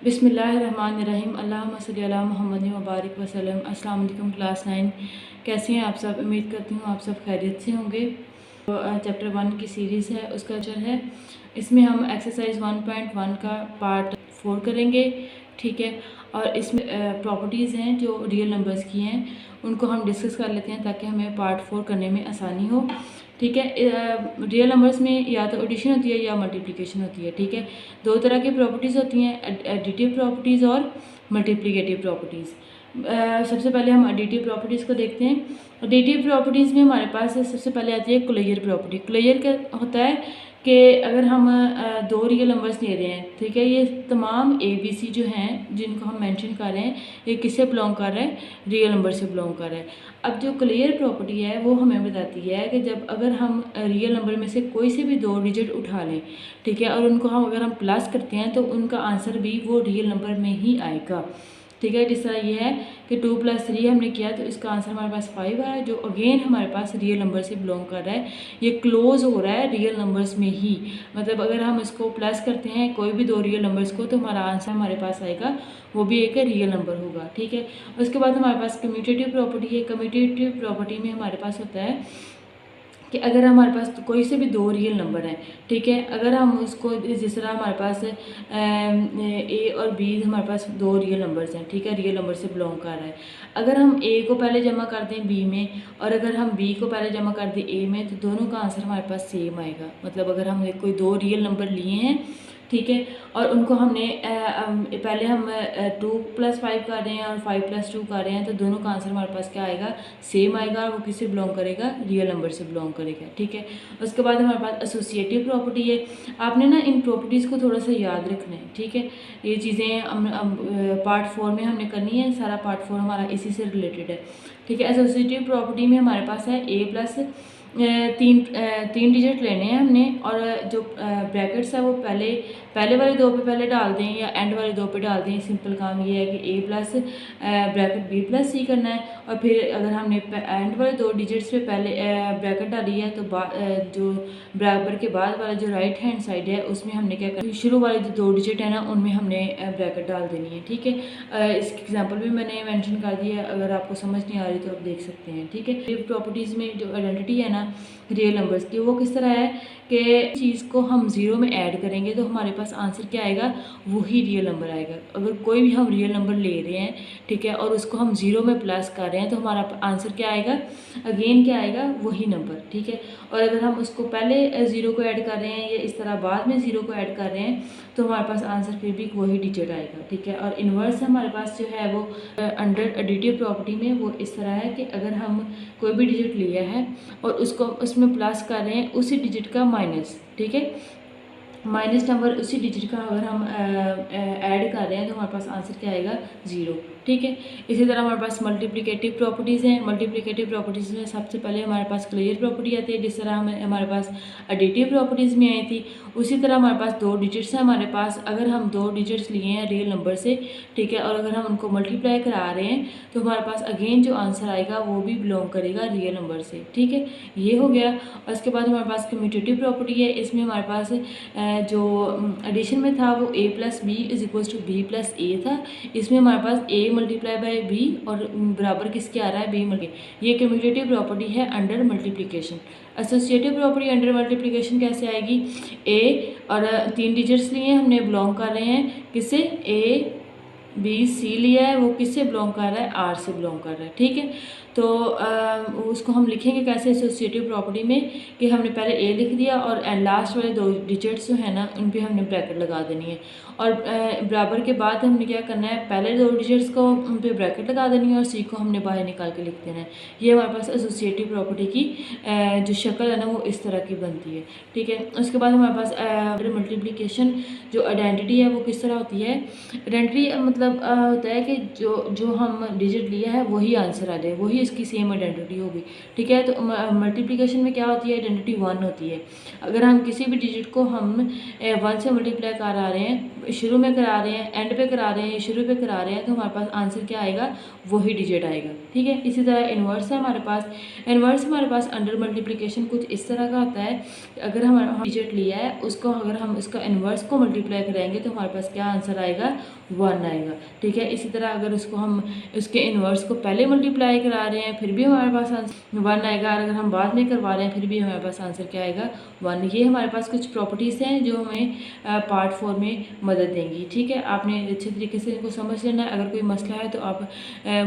बिस्मिल्लाहिर्रहमानिर्रहीम अल्लाहुम्मा सल्ली अला मुहम्मद व बारिक वसल्लम। अस्सलाम वालेकुम क्लास 9, कैसे हैं आप सब। उम्मीद करती हूँ आप सब खैरियत से होंगे। तो चैप्टर 1 की सीरीज़ है, उसका जो है इसमें हम एक्सरसाइज 1.1 का पार्ट 4 करेंगे, ठीक है। और इसमें प्रॉपर्टीज़ हैं जो रियल नंबर्स की हैं, उनको हम डिस्कस कर लेते हैं ताकि हमें पार्ट 4 करने में आसानी हो, ठीक है। रियल नंबर्स में या तो एडिशन होती है या मल्टीप्लिकेशन होती है, ठीक है। दो तरह की प्रॉपर्टीज़ होती हैं, एडिटिव प्रॉपर्टीज़ और मल्टीप्लिकेटिव प्रॉपर्टीज़। सबसे पहले हम एडिटिव प्रॉपर्टीज़ को देखते हैं। एडिटिव प्रॉपर्टीज़ में हमारे पास सबसे पहले आती है क्लोजर प्रॉपर्टी। क्लोजर क्या होता है कि अगर हम दो रियल नंबर्स ले रहे हैं, ठीक है, ये तमाम ABC जो हैं जिनको हम मेंशन कर रहे हैं, ये किससे बिलोंग कर रहा है, रियल नंबर से बिलोंग कर रहा है। अब जो क्लियर प्रॉपर्टी है वो हमें बताती है कि जब अगर हम रियल नंबर में से कोई से भी दो डिजिट उठा लें, ठीक है, और उनको हम अगर हम प्लस करते हैं तो उनका आंसर भी वो रियल नंबर में ही आएगा, ठीक है। जिस तरह ये है कि 2 + 3 हमने किया तो इसका आंसर हमारे पास 5 आया, जो अगेन हमारे पास रियल नंबर से बिलोंग कर रहा है। ये क्लोज हो रहा है रियल नंबर्स में ही, मतलब अगर हम इसको प्लस करते हैं कोई भी दो रियल नंबर्स को तो हमारा आंसर हमारे पास आएगा, वो भी एक रियल नंबर होगा, ठीक है। उसके बाद हमारे पास कम्यूटेटिव प्रॉपर्टी है। कम्यूटेटिव प्रॉपर्टी में हमारे पास होता है कि अगर हमारे पास तो कोई से भी दो रियल नंबर हैं, ठीक है, अगर हम उसको जिस तरह हमारे पास A और B हमारे पास दो रियल नंबर्स हैं, ठीक है, रियल नंबर से बिलोंग कर रहा है। अगर हम A को पहले जमा कर दें B में और अगर हम B को पहले जमा कर दें A में, तो दोनों का आंसर हमारे पास सेम आएगा। मतलब अगर हमने कोई दो रियल नंबर लिए हैं, ठीक है, और उनको हमने पहले हम 2 + 5 कर रहे हैं और 5 + 2 कर रहे हैं, तो दोनों का आंसर हमारे पास क्या आएगा, सेम आएगा, और वो किससे बिलोंग करेगा, रियल नंबर से बिलोंग करेगा, ठीक है। उसके बाद हमारे पास एसोसिएटिव प्रॉपर्टी है। आपने ना इन प्रॉपर्टीज़ को थोड़ा सा याद रखना है, ठीक है। ये चीज़ें हम पार्ट 4 में हमने करनी है, सारा पार्ट 4 हमारा इसी से रिलेटेड है, ठीक है। एसोसिएटिव प्रॉपर्टी में हमारे पास है A+ तीन डिजिट लेने हैं हमने, और जो ब्रैकेट्स है वो पहले वाले दो पे पहले डाल दें या एंड वाले दो पे डाल दें। सिंपल काम ये है कि A+ ब्रैकेट B+C करना है, और फिर अगर हमने एंड वाले दो डिजिट्स पे पहले ब्रैकेट डाली है तो जो बराबर के बाद वाला जो राइट हैंड साइड है उसमें हमने क्या करना है, शुरू वाले जो दो डिजिट है ना उनमें हमने ब्रैकेट डाल देनी है, ठीक है। इसकी एग्जांपल भी मैंने मेंशन कर दी है, अगर आपको समझ नहीं आ रही तो आप देख सकते हैं, ठीक है। प्रॉपर्टीज़ में जो आइडेंटिटी है ना रियल नंबर्स की, वो किस तरह है कि चीज़ को हम ज़ीरो में ऐड करेंगे तो हमारे पास आंसर क्या आएगा, वही रियल नंबर आएगा। अगर कोई भी हम रियल नंबर ले रहे हैं, ठीक है, और उसको हम ज़ीरो में प्लस कर रहे हैं तो हमारा आंसर क्या आएगा, अगेन क्या आएगा, वही नंबर, ठीक है। और अगर हम उसको पहले ज़ीरो को ऐड कर रहे हैं या इस तरह बाद में ज़ीरो को ऐड कर रहे हैं तो हमारे पास आंसर फिर भी वही डिजिट आएगा, ठीक है। और इन्वर्स हमारे पास जो है वो अंडर एडिटिव प्रॉपर्टी में वो इस तरह है कि अगर हम कोई भी डिजिट लिया है और उसको उसमें प्लस कर रहे हैं उसी डिजिट का माइनस, ठीक है, माइनस नंबर उसी डिजिट का अगर हम ऐड कर रहे हैं तो हमारे पास आंसर क्या आएगा, 0, ठीक है। इसी तरह हमारे पास मल्टीप्लिकेटिव प्रॉपर्टीज़ हैं। मल्टीप्लिकेटिव प्रॉपर्टीज़ में सबसे पहले हमारे पास क्लियर प्रॉपर्टी आती है, जिस तरह हमारे पास एडिटिव प्रॉपर्टीज़ में आई थी। उसी तरह हमारे पास दो डिजिट्स हैं हमारे पास, अगर हम दो डिजिट्स लिए हैं रियल नंबर से, ठीक है, और अगर हम उनको मल्टीप्लाई करा रहे हैं तो हमारे पास अगेन जो आंसर आएगा वो भी बिलोंग करेगा रियल नंबर से, ठीक है। ये हो गया। और उसके बाद हमारे पास कम्यूटेटिव प्रॉपर्टी है। इसमें हमारे पास जो एडिशन में था वो A+ B = B+A था। इसमें हमारे पास A × B और बराबर किसके आ रहा है, B ये कम्यूटेटिव प्रॉपर्टी है under multiplication. Associative property under multiplication कैसे आएगी, A और तीन डिजिट्स लिए हमने, बिलोंग कर रहे हैं किससे, A B C लिया है, वो किससे बिलोंग कर रहा है, R से बिलोंग कर रहा है, ठीक है। तो उसको हम लिखेंगे कैसे एसोसिएटिव प्रॉपर्टी में कि हमने पहले A लिख दिया और लास्ट वाले दो डिजिट्स जो है ना उन पे हमने ब्रैकेट लगा देनी है, और बराबर के बाद हमने क्या करना है, पहले दो डिजिट्स को उन पे ब्रैकेट लगा देनी है और C को हमने बाहर निकाल के लिख देना है। ये हमारे पास एसोसिएटिव प्रॉपर्टी की जो शक्ल है ना वो इस तरह की बनती है, ठीक है। उसके बाद हमारे पास मल्टीप्लिकेशन जो आइडेंटिटी है वो किस तरह होती है। आइडेंटिटी मतलब होता है कि जो हम डिजिट लिया है वही आंसर आ जाए, वही वही उसकी सेम आइडेंटिटी होगी। ठीक है, तो मल्टीप्लिकेशन में क्या होती है, आइडेंटिटी 1 होती है। अगर हम किसी भी डिजिट को हम 1 से मल्टीप्लाई करा रहे हैं, शुरू में करा रहे हैं, एंड पे करा रहे हैं या शुरू पे करा रहे हैं, तो हमारे पास आंसर क्या आएगा, वही डिजिट आएगा। ठीक है, इसी तरह इन्वर्स है हमारे पास। इन्वर्स हमारे पास अंडर मल्टीप्लिकेशन कुछ इस तरह का होता है, अगर हम डिजिट लिया है उसको अगर हम इसका इन्वर्स को मल्टीप्लाई कराएंगे तो हमारे पास क्या आंसर आएगा, 1 आएगा। ठीक है, इसी तरह अगर उसको हम उसके इन्वर्स को पहले मल्टीप्लाई करा रहे हैं फिर भी हमारे पास आंसर 1 आएगा, और अगर हम बाद में करवा रहे हैं फिर भी हमारे पास आंसर क्या आएगा, 1। ये हमारे पास कुछ प्रॉपर्टीज़ हैं जो हमें पार्ट 4 में मदद देंगी। ठीक है, आपने अच्छे तरीके से इनको समझ लेना है। अगर कोई मसला है तो आप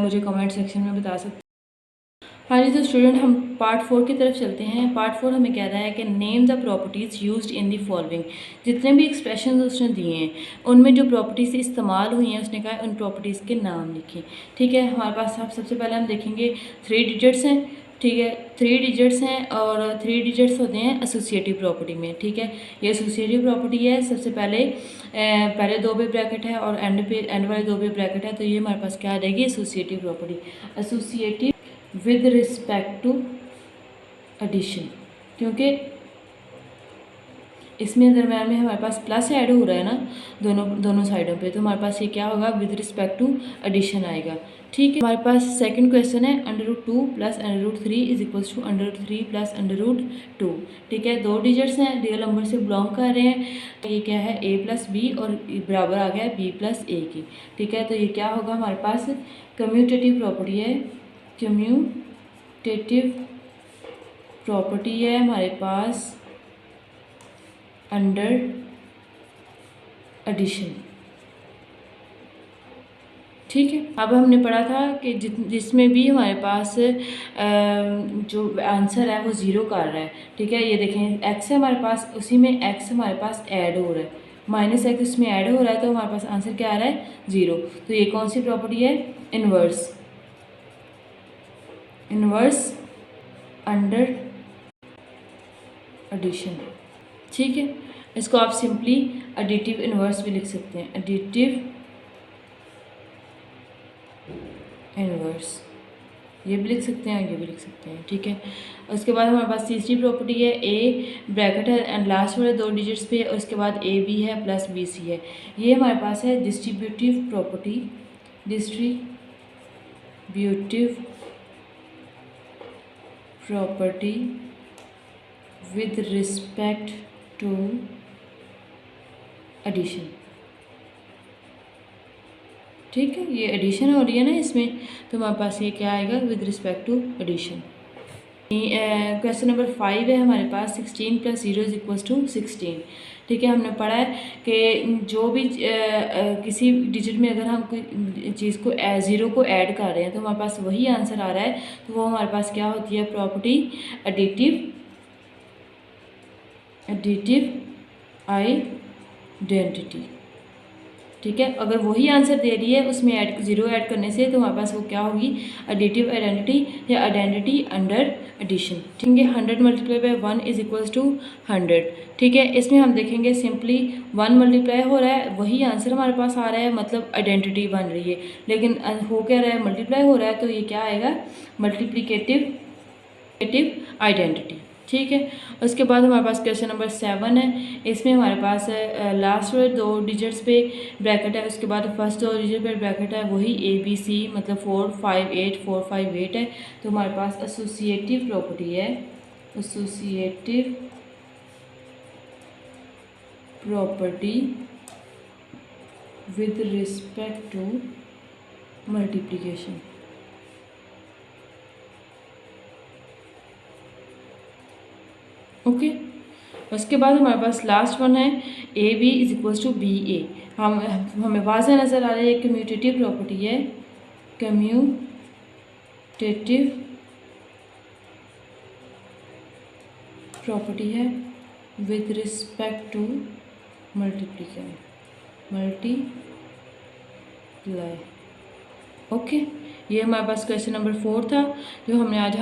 मुझे कमेंट सेक्शन में बता सकते हैं। हाँ जी, तो स्टूडेंट हम पार्ट 4 की तरफ चलते हैं। पार्ट 4 हमें कह रहा है कि name the properties used in the following. जितने भी एक्सप्रेशन उसने दिए हैं उनमें जो प्रॉपर्टीज़ इस्तेमाल हुई हैं उसने कहा उन प्रॉपर्टीज़ के नाम लिखें। ठीक है, हमारे पास सबसे पहले हम देखेंगे 3 डिजिट्स हैं। ठीक है, 3 डिजिट्स हैं और 3 डिजिट्स होते हैं एसोसिएटिव प्रॉपर्टी में। ठीक है, ये एसोसिएटिव प्रॉपर्टी है। सबसे पहले 2 पे ब्रैकेट है और एंड वाले 2 पे ब्रैकेट है, तो ये हमारे पास क्या आ जाएगी, associative property. Associative with respect to addition, क्योंकि इसमें दरम्यान में हमारे पास प्लस ऐड हो रहा है ना दोनों साइडों पे, तो हमारे पास ये क्या होगा, विद रिस्पेक्ट टू एडिशन आएगा। ठीक है, हमारे पास सेकंड क्वेश्चन है √2 plus √3 is equals to √3 plus √2। ठीक है, 2 डिजिट्स हैं, रियल नंबर से बिलोंग कर रहे हैं। ये क्या है, a प्लस बी और बराबर आ गया b प्लस ए की। ठीक है, तो ये क्या होगा, हमारे पास कम्यूटेटिव प्रॉपर्टी है। कम्यूटेटिव प्रॉपर्टी है हमारे पास अंडर एडिशन। ठीक है, अब हमने पढ़ा था कि जिसमें भी हमारे पास जो आंसर है वो 0 कर रहा है। ठीक है, ये देखें x है हमारे पास, उसी में x हमारे पास ऐड हो रहा है, -x उसमें ऐड हो रहा है, तो हमारे पास आंसर क्या आ रहा है, 0। तो ये कौन सी प्रॉपर्टी है, इन्वर्स अंडर एडिशन। ठीक है, इसको आप सिंपली एडिटिव इन्वर्स भी लिख सकते हैं, एडिटिव इन्वर्स ये भी लिख सकते हैं, ये भी लिख सकते हैं। ठीक है, उसके बाद हमारे पास तीसरी प्रॉपर्टी है, a ब्रैकेट है एंड लास्ट वाले 2 डिजिट्स पे, और उसके बाद a b है प्लस b c है। ये हमारे पास है distributive property, with respect to addition. ठीक है, ये एडिशन हो रही है ना इसमें, तो हमारे पास ये क्या आएगा, with respect to addition. Question number 5 है हमारे पास, 16 + 0 = 16। ठीक है, हमने पढ़ा है कि जो भी किसी डिजिट में अगर हम कोई चीज़ को 0 को ऐड कर रहे हैं तो हमारे पास वही आंसर आ रहा है, तो वो हमारे पास क्या होती है, प्रॉपर्टी एडिटिव आइडेंटिटी। ठीक है, अगर वही आंसर दे रही है उसमें 0 ऐड करने से, तो हमारे पास वो क्या होगी, एडिटिव आइडेंटिटी या आइडेंटिटी अंडर एडिशन। ठीक है, 100 × 1 = 100। ठीक है, इसमें हम देखेंगे सिंपली 1 मल्टीप्लाई हो रहा है, वही आंसर हमारे पास आ रहा है, मतलब आइडेंटिटी बन रही है, लेकिन हो क्या रहा है, मल्टीप्लाई हो रहा है, तो ये क्या आएगा, मल्टीप्लिकेटिव आइडेंटिटी। ठीक है, उसके बाद हमारे पास क्वेश्चन नंबर 7 है। इसमें हमारे पास लास्ट वाले 2 डिजिट्स पे ब्रैकेट है, उसके बाद फर्स्ट 2 डिजिट पे ब्रैकेट है, वही ABC मतलब 4 5 8 4 5 8 है। तो हमारे पास एसोसिएटिव प्रॉपर्टी है, associative property with respect to multiplication. Okay, उसके बाद हमारे पास लास्ट वन है, AB = BA। हमें वाज़ह नज़र आ रहा है, कम्यूटेटिव प्रॉपर्टी है, कम्यूटेटिव प्रॉपर्टी है with respect to multiply. Okay, ये हमारे पास क्वेश्चन नंबर 4 था जो हमने आज